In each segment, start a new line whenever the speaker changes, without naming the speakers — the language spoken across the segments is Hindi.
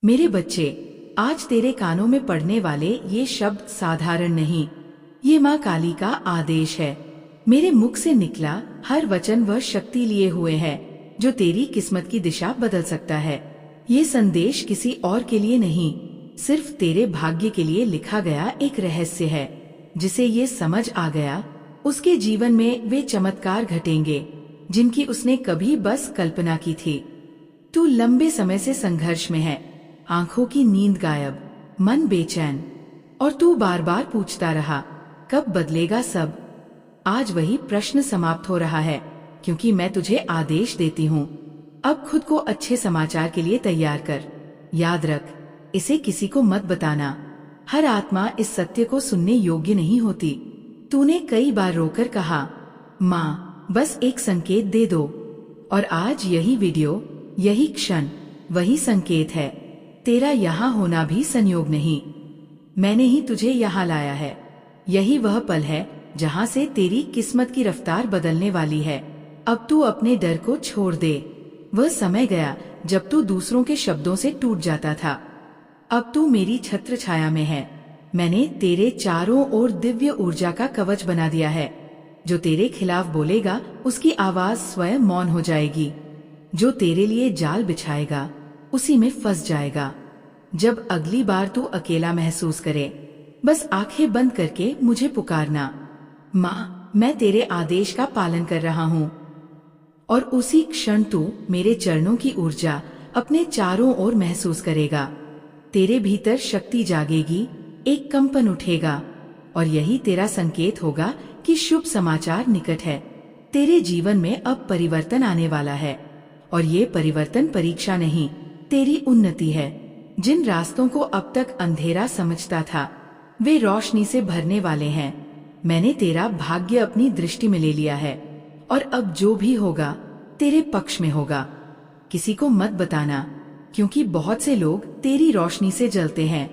मेरे बच्चे, आज तेरे कानों में पड़ने वाले ये शब्द साधारण नहीं, ये माँ काली का आदेश है। मेरे मुख से निकला हर वचन वह शक्ति लिए हुए है जो तेरी किस्मत की दिशा बदल सकता है। ये संदेश किसी और के लिए नहीं, सिर्फ तेरे भाग्य के लिए लिखा गया एक रहस्य है। जिसे ये समझ आ गया, उसके जीवन में वे चमत्कार घटेंगे जिनकी उसने कभी बस कल्पना की थी। तू लंबे समय से संघर्ष में है, आंखों की नींद गायब, मन बेचैन, और तू बार बार पूछता रहा, कब बदलेगा सब। आज वही प्रश्न समाप्त हो रहा है, क्योंकि मैं तुझे आदेश देती हूँ। अब खुद को अच्छे समाचार के लिए तैयार कर। याद रख, इसे किसी को मत बताना। हर आत्मा इस सत्य को सुनने योग्य नहीं होती। तूने कई बार रोकर कहा, माँ बस एक संकेत दे दो, और आज यही वीडियो, यही क्षण वही संकेत है। तेरा यहाँ होना भी संयोग नहीं, मैंने ही तुझे यहाँ लाया है। यही वह पल है जहाँ से तेरी किस्मत की रफ्तार बदलने वाली है। अब तू अपने डर को छोड़ दे। वह समय गया जब तू दूसरों के शब्दों से टूट जाता था। अब तू मेरी छत्र छाया में है। मैंने तेरे चारों ओर दिव्य ऊर्जा का कवच बना दिया है। जो तेरे खिलाफ बोलेगा उसकी आवाज स्वयं मौन हो जाएगी। जो तेरे लिए जाल बिछाएगा उसी में फंस जाएगा। जब अगली बार तू अकेला महसूस करे, बस आंखें बंद करके मुझे पुकारना, माँ मैं तेरे आदेश का पालन कर रहा हूँ। और उसी क्षण तू मेरे चरणों की ऊर्जा अपने चारों ओर महसूस करेगा। तेरे भीतर शक्ति जागेगी, एक कंपन उठेगा, और यही तेरा संकेत होगा कि शुभ समाचार निकट है। तेरे जीवन में अब परिवर्तन आने वाला है, और ये परिवर्तन परीक्षा नहीं, तेरी उन्नति है। जिन रास्तों को अब तक अंधेरा समझता था, वे रोशनी से भरने वाले हैं। मैंने तेरा भाग्य अपनी दृष्टि में ले लिया है, और अब जो भी होगा तेरे पक्ष में होगा। किसी को मत बताना, क्योंकि बहुत से लोग तेरी रोशनी से जलते हैं।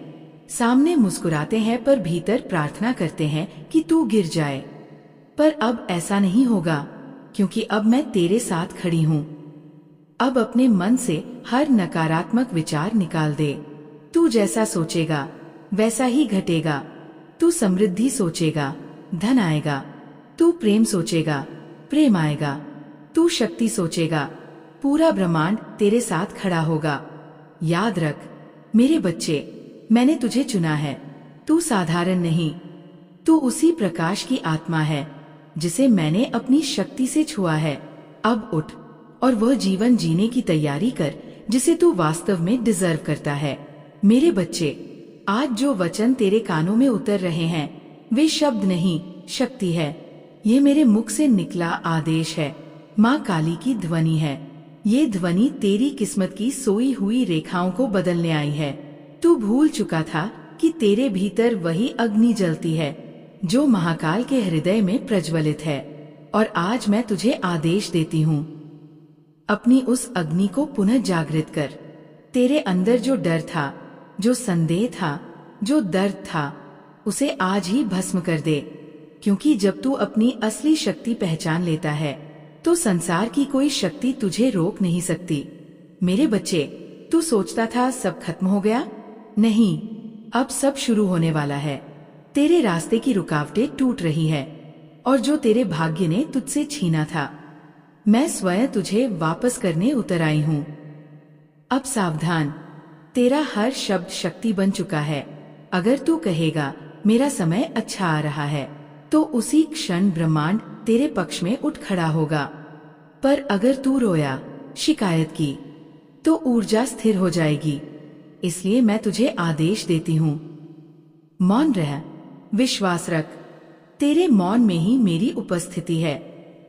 सामने मुस्कुराते हैं पर भीतर प्रार्थना करते हैं कि तू गिर जाए। पर अब ऐसा नहीं होगा, क्योंकि अब मैं तेरे साथ खड़ी हूँ। अब अपने मन से हर नकारात्मक विचार निकाल दे। तू जैसा सोचेगा वैसा ही घटेगा। तू समृद्धि सोचेगा, धन आएगा। तू प्रेम सोचेगा, प्रेम आएगा। तू शक्ति सोचेगा, पूरा ब्रह्मांड तेरे साथ खड़ा होगा। याद रख मेरे बच्चे, मैंने तुझे चुना है। तू साधारण नहीं, तू उसी प्रकाश की आत्मा है जिसे मैंने अपनी शक्ति से छुआ है। अब उठ और वह जीवन जीने की तैयारी कर जिसे तू वास्तव में डिजर्व करता है। मेरे बच्चे, आज जो वचन तेरे कानों में उतर रहे हैं, वे शब्द नहीं, शक्ति है। ये मेरे मुख से निकला आदेश है, माँ काली की ध्वनि है। ये ध्वनि तेरी किस्मत की सोई हुई रेखाओं को बदलने आई है। तू भूल चुका था कि तेरे भीतर वही अग्नि जलती है जो महाकाल के हृदय में प्रज्वलित है। और आज मैं तुझे आदेश देती हूँ, अपनी उस अग्नि को पुनः जागृत कर। तेरे अंदर जो डर था, जो संदेह था, जो दर्द था, उसे आज ही भस्म कर दे। क्योंकि जब तू अपनी असली शक्ति पहचान लेता है, तो संसार की कोई शक्ति तुझे रोक नहीं सकती। मेरे बच्चे, तू सोचता था सब खत्म हो गया? नहीं, अब सब शुरू होने वाला है। तेरे रास्ते की रुकावटें टूट रही है, और जो तेरे भाग्य ने तुझसे छीना था, मैं स्वयं तुझे वापस करने उतर आई हूँ। अब सावधान, तेरा हर शब्द शक्ति बन चुका है। अगर तू कहेगा मेरा समय अच्छा आ रहा है, तो उसी क्षण ब्रह्मांड तेरे पक्ष में उठ खड़ा होगा। पर अगर तू रोया, शिकायत की, तो ऊर्जा स्थिर हो जाएगी। इसलिए मैं तुझे आदेश देती हूँ, मौन रह, विश्वास रख। तेरे मौन में ही मेरी उपस्थिति है,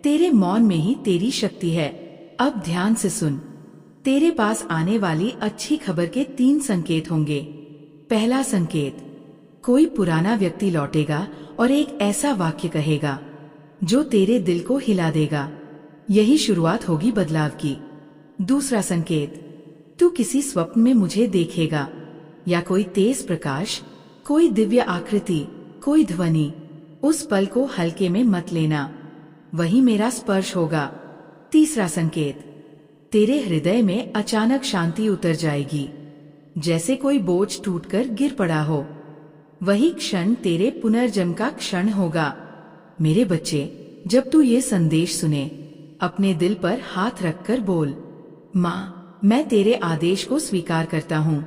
तेरे मौन में ही तेरी शक्ति है। अब ध्यान से सुन। तेरे पास आने वाली अच्छी खबर के 3 संकेत होंगे। पहला संकेत, कोई पुराना व्यक्ति लौटेगा और एक ऐसा वाक्य कहेगा जो तेरे दिल को हिला देगा। यही शुरुआत होगी बदलाव की। दूसरा संकेत, तू किसी स्वप्न में मुझे देखेगा, या कोई तेज प्रकाश, कोई दिव्य आकृति, कोई ध्वनि। उस पल को हल्के में मत लेना, वही मेरा स्पर्श होगा। तीसरा संकेत, तेरे हृदय में अचानक शांति उतर जाएगी। जैसे कोई बोझ टूटकर गिर पड़ा हो। वही क्षण तेरे पुनर्जन्म का क्षण होगा। मेरे बच्चे, जब तू ये संदेश सुने, अपने दिल पर हाथ रखकर बोल, माँ, मैं तेरे आदेश को स्वीकार करता हूँ।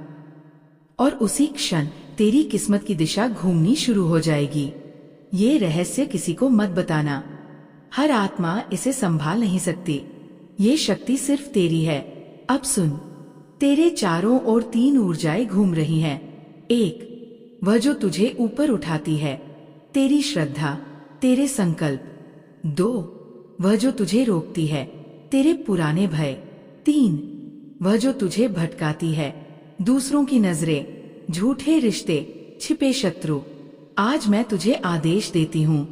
और उसी क्षण तेरी किस्मत की दिशा घूमनी शुरू हो जाएगी। ये रहस्य किसी को मत बताना। हर आत्मा इसे संभाल नहीं सकती। ये शक्ति सिर्फ तेरी है। अब सुन, तेरे चारों ओर 3 ऊर्जाएं घूम रही हैं। 1, वह जो तुझे ऊपर उठाती है, तेरी श्रद्धा, तेरे संकल्प। 2, वह जो तुझे रोकती है, तेरे पुराने भय। 3, वह जो तुझे भटकाती है, दूसरों की नजरें, झूठे रिश्ते, छिपे शत्रु। आज मैं तुझे आदेश देती हूँ,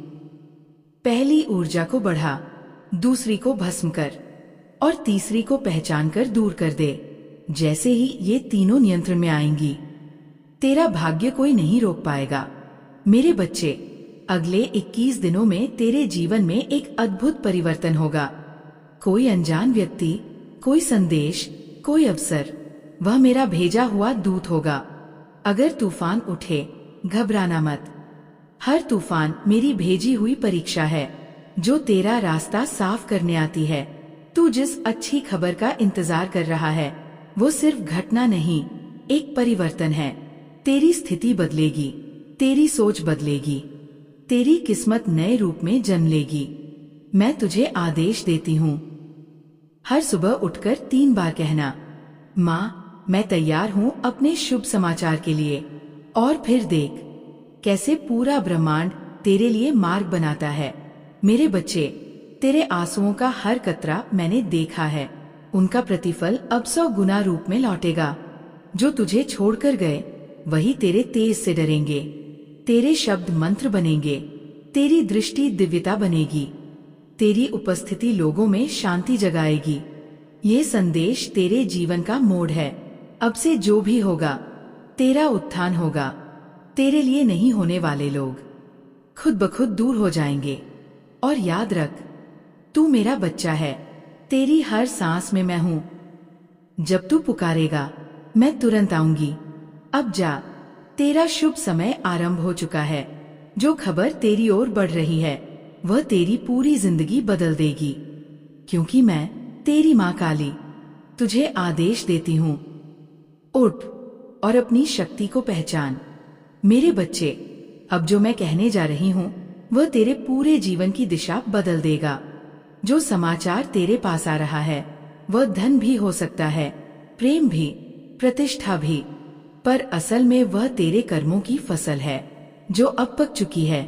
पहली ऊर्जा को बढ़ा, दूसरी को भस्म कर और तीसरी को पहचान कर दूर कर दे। जैसे ही ये तीनों नियंत्रण में आएंगी, तेरा भाग्य कोई नहीं रोक पाएगा। मेरे बच्चे, अगले 21 दिनों में तेरे जीवन में एक अद्भुत परिवर्तन होगा। कोई अनजान व्यक्ति, कोई संदेश, कोई अवसर, वह मेरा भेजा हुआ दूत होगा। अगर तूफान उठे, घबराना मत। हर तूफान मेरी भेजी हुई परीक्षा है, जो तेरा रास्ता साफ करने आती है। तू जिस अच्छी खबर का इंतजार कर रहा है, वो सिर्फ घटना नहीं, एक परिवर्तन है। तेरी स्थिति बदलेगी, तेरी सोच बदलेगी, तेरी किस्मत नए रूप में जन्म लेगी। मैं तुझे आदेश देती हूँ, हर सुबह उठकर 3 बार कहना, माँ, मैं तैयार हूँ अपने शुभ समाचार के लिए। और फिर देख कैसे पूरा ब्रह्मांड तेरे लिए मार्ग बनाता है। मेरे बच्चे, तेरे आंसुओं का हर कतरा मैंने देखा है। उनका प्रतिफल अब 100 गुना रूप में लौटेगा। जो तुझे छोड़कर गए, वही तेरे तेज से डरेंगे। तेरे शब्द मंत्र बनेंगे, तेरी दृष्टि दिव्यता बनेगी, तेरी उपस्थिति लोगों में शांति जगाएगी। ये संदेश तेरे जीवन का मोड़ है। अब से जो भी होगा, तेरा उत्थान होगा। तेरे लिए नहीं होने वाले लोग खुद ब खुद दूर हो जाएंगे। और याद रख, तू मेरा बच्चा है। तेरी हर सांस में मैं हूँ। जब तू पुकारेगा, मैं तुरंत आऊंगी। अब जा, तेरा शुभ समय आरंभ हो चुका है। जो खबर तेरी ओर बढ़ रही है, वह तेरी पूरी जिंदगी बदल देगी। क्योंकि मैं, तेरी माँ काली, तुझे आदेश देती हूँ, उठ और अपनी शक्ति को पहचान। मेरे बच्चे, अब जो मैं कहने जा रही हूँ, वह तेरे पूरे जीवन की दिशा बदल देगा। जो समाचार तेरे पास आ रहा है, वह धन भी हो सकता है, प्रेम भी, प्रतिष्ठा भी, पर असल में वह तेरे कर्मों की फसल है, जो अब पक चुकी है,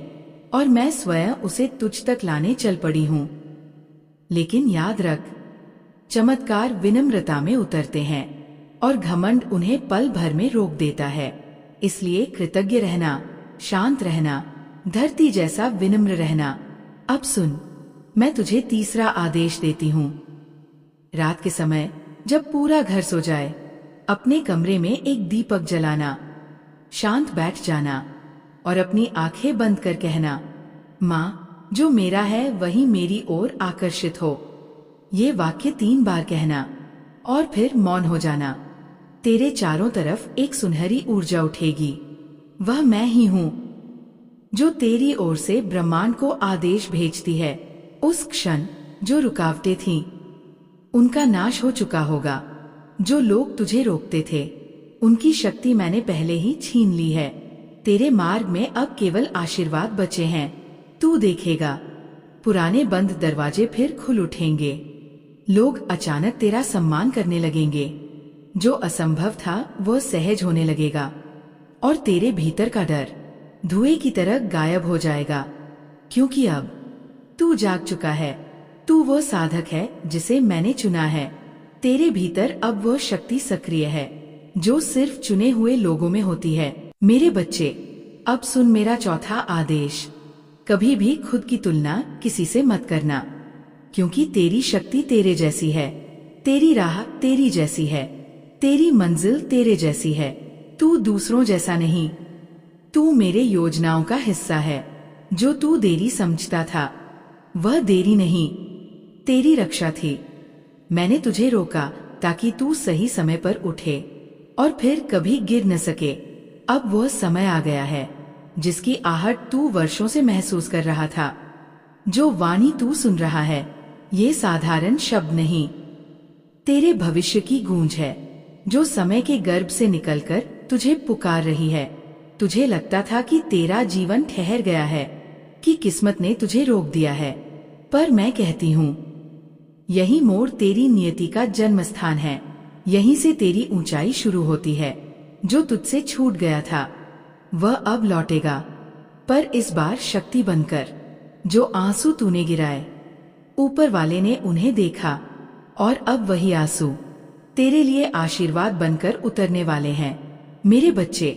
और मैं स्वयं उसे तुझ तक लाने चल पड़ी हूँ। लेकिन याद रख, चमत्कार विनम्रता में उतरते हैं और घमंड उन्हें पल भर में रोक देता है। इसलिए कृतज्ञ रहना, शांत रहना, धरती जैसा विनम्र रहना। अब सुन, मैं तुझे तीसरा आदेश देती हूँ। रात के समय जब पूरा घर सो जाए, अपने कमरे में एक दीपक जलाना, शांत बैठ जाना और अपनी आंखें बंद कर कहना, माँ, जो मेरा है वही मेरी ओर आकर्षित हो। ये वाक्य 3 बार कहना और फिर मौन हो जाना। तेरे चारों तरफ एक सुनहरी ऊर्जा उठेगी। वह मैं ही हूँ, जो तेरी ओर से ब्रह्मांड को आदेश भेजती है। उस क्षण जो रुकावटें थीं, उनका नाश हो चुका होगा। जो लोग तुझे रोकते थे, उनकी शक्ति मैंने पहले ही छीन ली है। तेरे मार्ग में अब केवल आशीर्वाद बचे हैं। तू देखेगा, पुराने बंद दरवाजे फिर खुल उठेंगे। लोग अचानक तेरा सम्मान करने लगेंगे। जो असंभव था वह सहज होने लगेगा और तेरे भीतर का डर धुएं की तरह गायब हो जाएगा। क्योंकि अब तू जाग चुका है। तू वो साधक है जिसे मैंने चुना है। तेरे भीतर अब वह शक्ति सक्रिय है जो सिर्फ चुने हुए लोगों में होती है। मेरे बच्चे, अब सुन मेरा चौथा आदेश। कभी भी खुद की तुलना किसी से मत करना, क्योंकि तेरी शक्ति तेरे जैसी है, तेरी राह तेरी जैसी है, तेरी मंजिल तेरे जैसी है। तू दूसरों जैसा नहीं। तू मेरे योजनाओं का हिस्सा है। जो तू देरी समझता था, वह देरी नहीं, तेरी रक्षा थी। मैंने तुझे रोका ताकि तू सही समय पर उठे और फिर कभी गिर न सके। अब वह समय आ गया है जिसकी आहट तू वर्षों से महसूस कर रहा था। जो वाणी तू सुन रहा है ये साधारण शब्द नहीं, तेरे भविष्य की गूंज है जो समय के गर्भ से निकलकर तुझे पुकार रही है। तुझे लगता था कि तेरा जीवन ठहर गया है, कि किस्मत ने तुझे रोक दिया है, पर मैं कहती हूँ यही मोड़ तेरी नियति का जन्म स्थान है। यहीं से तेरी ऊंचाई शुरू होती है। जो तुझसे छूट गया था वह अब लौटेगा, पर इस बार शक्ति बनकर। जो आंसू तूने गिराए ऊपर वाले ने उन्हें देखा, और अब वही आंसू तेरे लिए आशीर्वाद बनकर उतरने वाले हैं। मेरे बच्चे,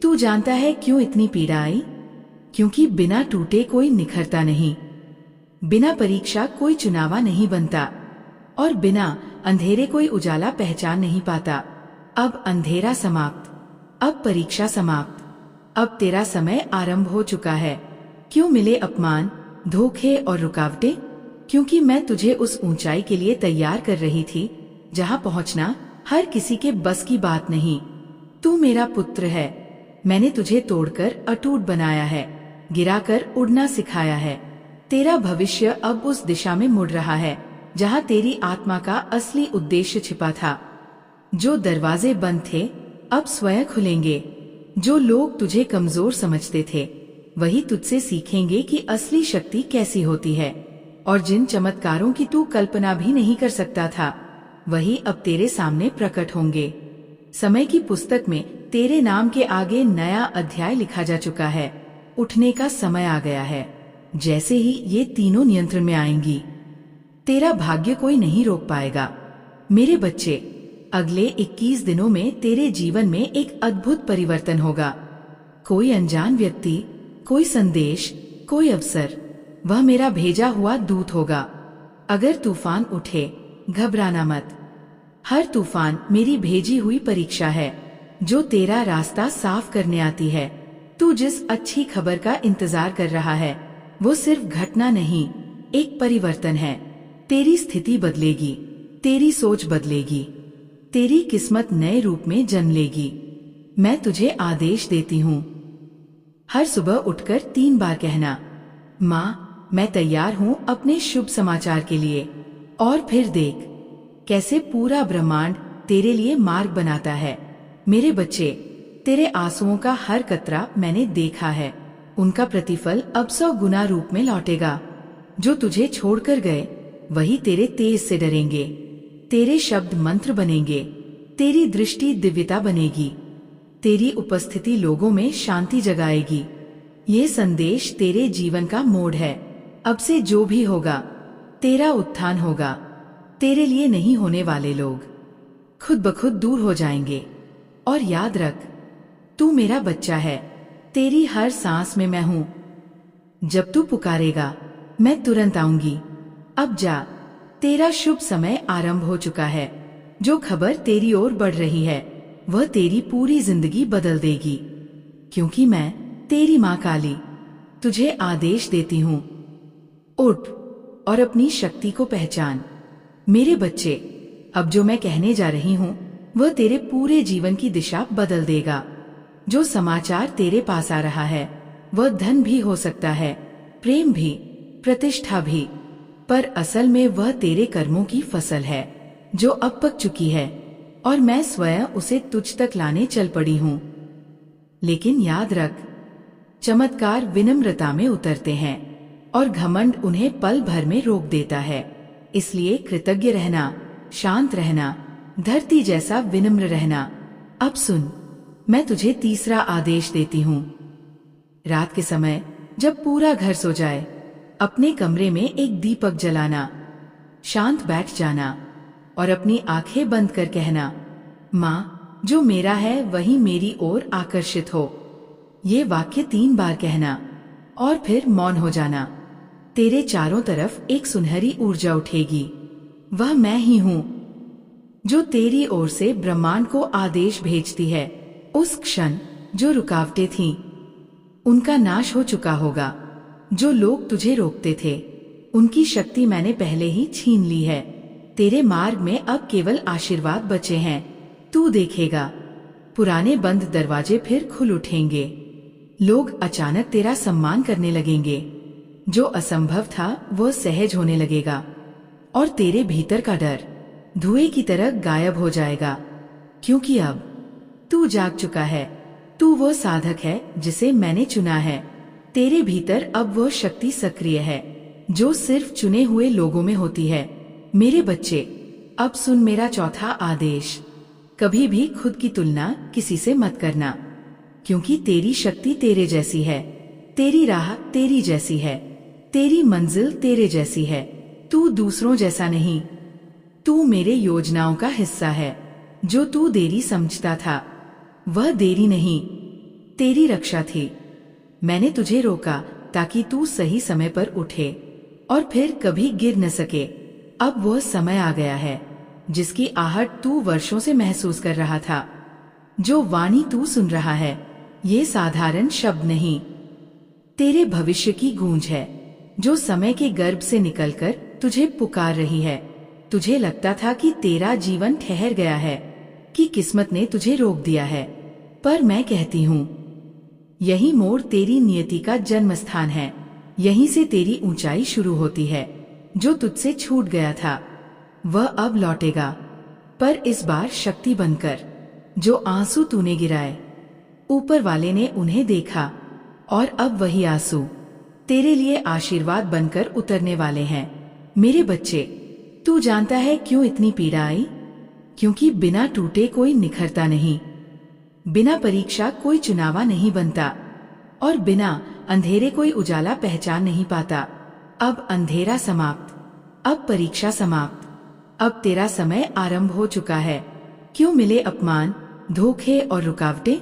तू जानता है क्यों इतनी पीड़ा आई? क्योंकि बिना टूटे कोई निखरता नहीं, बिना परीक्षा कोई चुनावा नहीं बनता, और बिना अंधेरे कोई उजाला पहचान नहीं पाता। अब अंधेरा समाप्त, अब परीक्षा समाप्त, अब तेरा समय आरंभ हो चुका है। क्यों मिले अपमान, धोखे और रुकावटें? क्योंकि मैं तुझे उस ऊंचाई के लिए तैयार कर रही थी जहां पहुंचना हर किसी के बस की बात नहीं। तू मेरा पुत्र है। मैंने तुझे तोड़कर अटूट बनाया है, गिराकर उड़ना सिखाया है। तेरा भविष्य अब उस दिशा में मुड़ रहा है जहां तेरी आत्मा का असली उद्देश्य छिपा था। जो दरवाजे बंद थे अब स्वयं खुलेंगे। जो लोग तुझे कमजोर समझते थे वही तुझसे सीखेंगे कि असली शक्ति कैसी होती है, और जिन चमत्कारों की तू कल्पना भी नहीं कर सकता था वही अब तेरे सामने प्रकट होंगे। समय की पुस्तक में तेरे नाम के आगे नया अध्याय लिखा जा चुका है। उठने का समय आ गया है। जैसे ही ये तीनों नियंत्रण में आएंगी तेरा भाग्य कोई नहीं रोक पाएगा। मेरे बच्चे, अगले 21 दिनों में तेरे जीवन में एक अद्भुत परिवर्तन होगा। कोई अनजान व्यक्ति, कोई संदेश, कोई अवसर, वह मेरा भेजा हुआ दूत होगा। अगर तूफान उठे घबराना मत। हर तूफान मेरी भेजी हुई परीक्षा है जो तेरा रास्ता साफ करने आती है। तू जिस अच्छी खबर का इंतजार कर रहा है वो सिर्फ घटना नहीं, एक परिवर्तन है। तेरी स्थिति बदलेगी, तेरी सोच बदलेगी, तेरी किस्मत नए रूप में जन्म लेगी। मैं तुझे आदेश देती हूँ, हर सुबह उठकर 3 बार कहना, माँ मैं तैयार हूँ अपने शुभ समाचार के लिए। और फिर देख कैसे पूरा ब्रह्मांड तेरे लिए मार्ग बनाता है। मेरे बच्चे, तेरे आंसुओं का हर कतरा मैंने देखा है। उनका प्रतिफल अब 100 गुना रूप में लौटेगा। जो तुझे छोड़कर गए वही तेरे तेज से डरेंगे। तेरे शब्द मंत्र बनेंगे, तेरी दृष्टि दिव्यता बनेगी, तेरी उपस्थिति लोगों में शांति जगाएगी। ये संदेश तेरे जीवन का मोड़ है। अब से जो भी होगा तेरा उत्थान होगा। तेरे लिए नहीं होने वाले लोग खुद ब खुद दूर हो जाएंगे। और याद रख, तू मेरा बच्चा है। तेरी हर सांस में मैं हूँ। जब तू पुकारेगा मैं तुरंत आऊंगी। अब जा, तेरा शुभ समय आरंभ हो चुका है। जो खबर तेरी ओर बढ़ रही है वह तेरी पूरी जिंदगी बदल देगी। क्योंकि मैं तेरी माँ काली तुझे आदेश देती हूँ, उठ और अपनी शक्ति को पहचान। मेरे बच्चे, अब जो मैं कहने जा रही हूँ वह तेरे पूरे जीवन की दिशा बदल देगा। जो समाचार तेरे पास आ रहा है वह धन भी हो सकता है, प्रेम भी, प्रतिष्ठा भी, पर असल में वह तेरे कर्मों की फसल है जो अब पक चुकी है, और मैं स्वयं उसे तुझ तक लाने चल पड़ी हूँ। लेकिन याद रख, चमत्कार विनम्रता में उतरते हैं और घमंड उन्हें पल भर में रोक देता है। इसलिए कृतज्ञ रहना, शांत रहना, धरती जैसा विनम्र रहना। अब सुन, मैं तुझे तीसरा आदेश देती हूँ। रात के समय जब पूरा घर सो जाए अपने कमरे में एक दीपक जलाना, शांत बैठ जाना और अपनी आंखें बंद कर कहना, माँ जो मेरा है वही मेरी ओर आकर्षित हो। ये वाक्य 3 बार कहना और फिर मौन हो जाना। तेरे चारों तरफ एक सुनहरी ऊर्जा उठेगी। वह मैं ही हूँ जो तेरी ओर से ब्रह्मांड को आदेश भेजती है। उस क्षण जो रुकावटें थीं उनका नाश हो चुका होगा। जो लोग तुझे रोकते थे उनकी शक्ति मैंने पहले ही छीन ली है। तेरे मार्ग में अब केवल आशीर्वाद बचे हैं। तू देखेगा पुराने बंद दरवाजे फिर खुल उठेंगे। लोग अचानक तेरा सम्मान करने लगेंगे। जो असंभव था वह सहज होने लगेगा और तेरे भीतर का डर धुएं की तरह गायब हो जाएगा, क्योंकि अब तू जाग चुका है। तू वो साधक है जिसे मैंने चुना है। तेरे भीतर अब वह शक्ति सक्रिय है जो सिर्फ चुने हुए लोगों में होती है। मेरे बच्चे, अब सुन मेरा चौथा आदेश। कभी भी खुद की तुलना किसी से मत करना, क्योंकि तेरी शक्ति तेरे जैसी है, तेरी राह तेरी जैसी है, तेरी मंजिल तेरे जैसी है। तू दूसरों जैसा नहीं। तू मेरे योजनाओं का हिस्सा है। जो तू देरी समझता था वह देरी नहीं, तेरी रक्षा थी। मैंने तुझे रोका ताकि तू सही समय पर उठे और फिर कभी गिर न सके। अब वह समय आ गया है जिसकी आहट तू वर्षों से महसूस कर रहा था। जो वाणी तू सुन रहा है ये साधारण शब्द नहीं, तेरे भविष्य की गूंज है जो समय के गर्भ से निकलकर तुझे पुकार रही है। तुझे लगता था कि तेरा जीवन ठहर गया है, कि किस्मत ने तुझे रोक दिया है, पर मैं कहती हूँ यही मोड़ तेरी नियति का जन्म स्थान है। यहीं से तेरी ऊंचाई शुरू होती है। जो तुझसे छूट गया था वह अब लौटेगा, पर इस बार शक्ति बनकर। जो आंसू तूने गिराए ऊपर वाले ने उन्हें देखा, और अब वही आंसू तेरे लिए आशीर्वाद बनकर उतरने वाले हैं। मेरे बच्चे, तू जानता है क्यों इतनी पीड़ा आई? क्योंकि बिना टूटे कोई निखरता नहीं, बिना परीक्षा कोई चुनावा नहीं बनता, और बिना अंधेरे कोई उजाला पहचान नहीं पाता। अब अंधेरा समाप्त, अब परीक्षा समाप्त, अब तेरा समय आरंभ हो चुका है। क्यों मिले अपमान, धोखे और रुकावटें?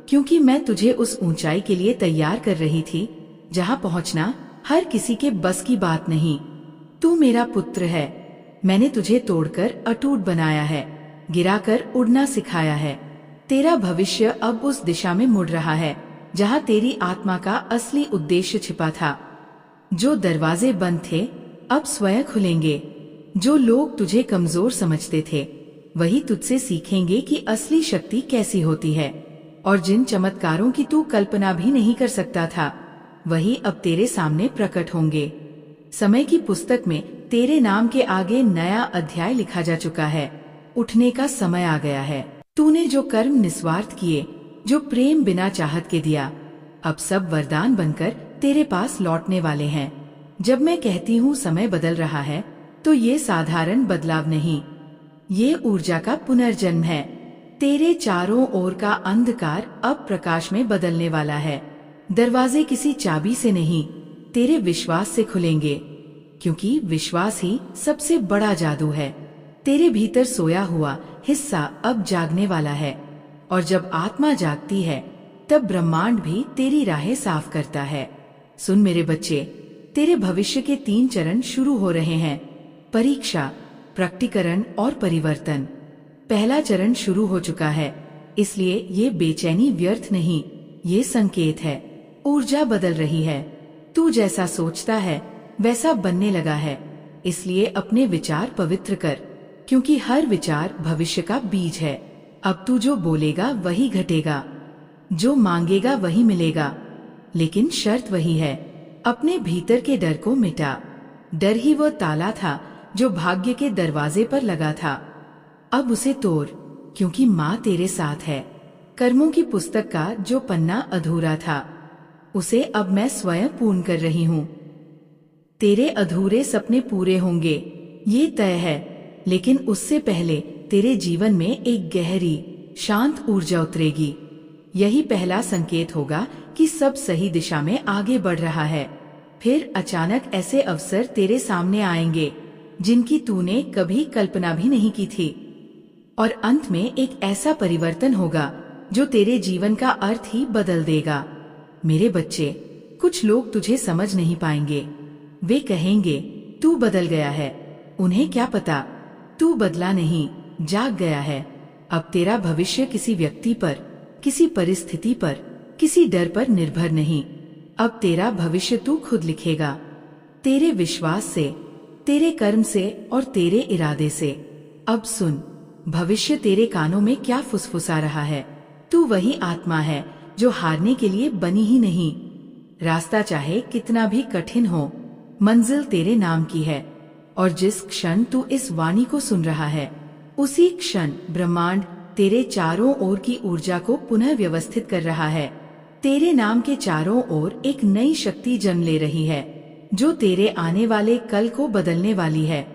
क्योंकि मैं तुझे उस ऊंचाई के लिए तैयार कर रही थी जहां पहुंचना हर किसी के बस की बात नहीं। तू मेरा पुत्र है। मैंने तुझे तोड़कर अटूट बनाया है, गिराकर उड़ना सिखाया है। तेरा भविष्य अब उस दिशा में मुड़ रहा है जहां तेरी आत्मा का असली उद्देश्य छिपा था। जो दरवाजे बंद थे अब स्वयं खुलेंगे। जो लोग तुझे कमजोर समझते थे वही तुझसे सीखेंगे कि असली शक्ति कैसी होती है, और जिन चमत्कारों की तू कल्पना भी नहीं कर सकता था वही अब तेरे सामने प्रकट होंगे। समय की पुस्तक में तेरे नाम के आगे नया अध्याय लिखा जा चुका है। उठने का समय आ गया है। तूने जो कर्म निस्वार्थ किए, जो प्रेम बिना चाहत के दिया, अब सब वरदान बनकर तेरे पास लौटने वाले हैं। जब मैं कहती हूँ समय बदल रहा है तो ये साधारण बदलाव नहीं, ये ऊर्जा का पुनर्जन्म है। तेरे चारों ओर का अंधकार अब प्रकाश में बदलने वाला है। दरवाजे किसी चाबी से नहीं, तेरे विश्वास से खुलेंगे, क्योंकि विश्वास ही सबसे बड़ा जादू है। तेरे भीतर सोया हुआ हिस्सा अब जागने वाला है, और जब आत्मा जागती है तब ब्रह्मांड भी तेरी राहें साफ करता है। सुन मेरे बच्चे, तेरे भविष्य के 3 चरण शुरू हो रहे हैं: परीक्षा, प्रकटीकरण और परिवर्तन। पहला चरण शुरू हो चुका है, इसलिए ये बेचैनी व्यर्थ नहीं, ये संकेत है। ऊर्जा बदल रही है। तू जैसा सोचता है वैसा बनने लगा है, इसलिए अपने विचार पवित्र कर, क्योंकि हर विचार भविष्य का बीज है। अब तू जो बोलेगा वही घटेगा, जो मांगेगा वही मिलेगा, लेकिन शर्त वही है, अपने भीतर के डर को मिटा। डर ही वो ताला था जो भाग्य के दरवाजे पर लगा था। अब उसे तोड़, क्योंकि माँ तेरे साथ है। कर्मों की पुस्तक का जो पन्ना अधूरा था उसे अब मैं स्वयं पूर्ण कर रही हूँ। तेरे अधूरे सपने पूरे होंगे, ये तय है, लेकिन उससे पहले तेरे जीवन में एक गहरी शांत ऊर्जा उतरेगी। यही पहला संकेत होगा कि सब सही दिशा में आगे बढ़ रहा है। फिर अचानक ऐसे अवसर तेरे सामने आएंगे जिनकी तूने कभी कल्पना भी नहीं की थी, और अंत में एक ऐसा परिवर्तन होगा जो तेरे जीवन का अर्थ ही बदल देगा। मेरे बच्चे, कुछ लोग तुझे समझ नहीं पाएंगे। वे कहेंगे तू बदल गया है। उन्हें क्या पता, तू बदला नहीं, जाग गया है। अब तेरा भविष्य किसी व्यक्ति पर, किसी परिस्थिति पर, किसी डर पर निर्भर नहीं। अब तेरा भविष्य तू खुद लिखेगा, तेरे विश्वास से, तेरे कर्म से और तेरे इरादे से। अब सुन, भविष्य तेरे कानों में क्या फुसफुसा रहा है। तू वही आत्मा है जो हारने के लिए बनी ही नहीं। रास्ता चाहे कितना भी कठिन हो, मंजिल तेरे नाम की है। और जिस क्षण तू इस वाणी को सुन रहा है, उसी क्षण ब्रह्मांड तेरे चारों ओर की ऊर्जा को पुनः व्यवस्थित कर रहा है। तेरे नाम के चारों ओर एक नई शक्ति जन्म ले रही है, जो तेरे आने वाले कल को बदलने वाली है।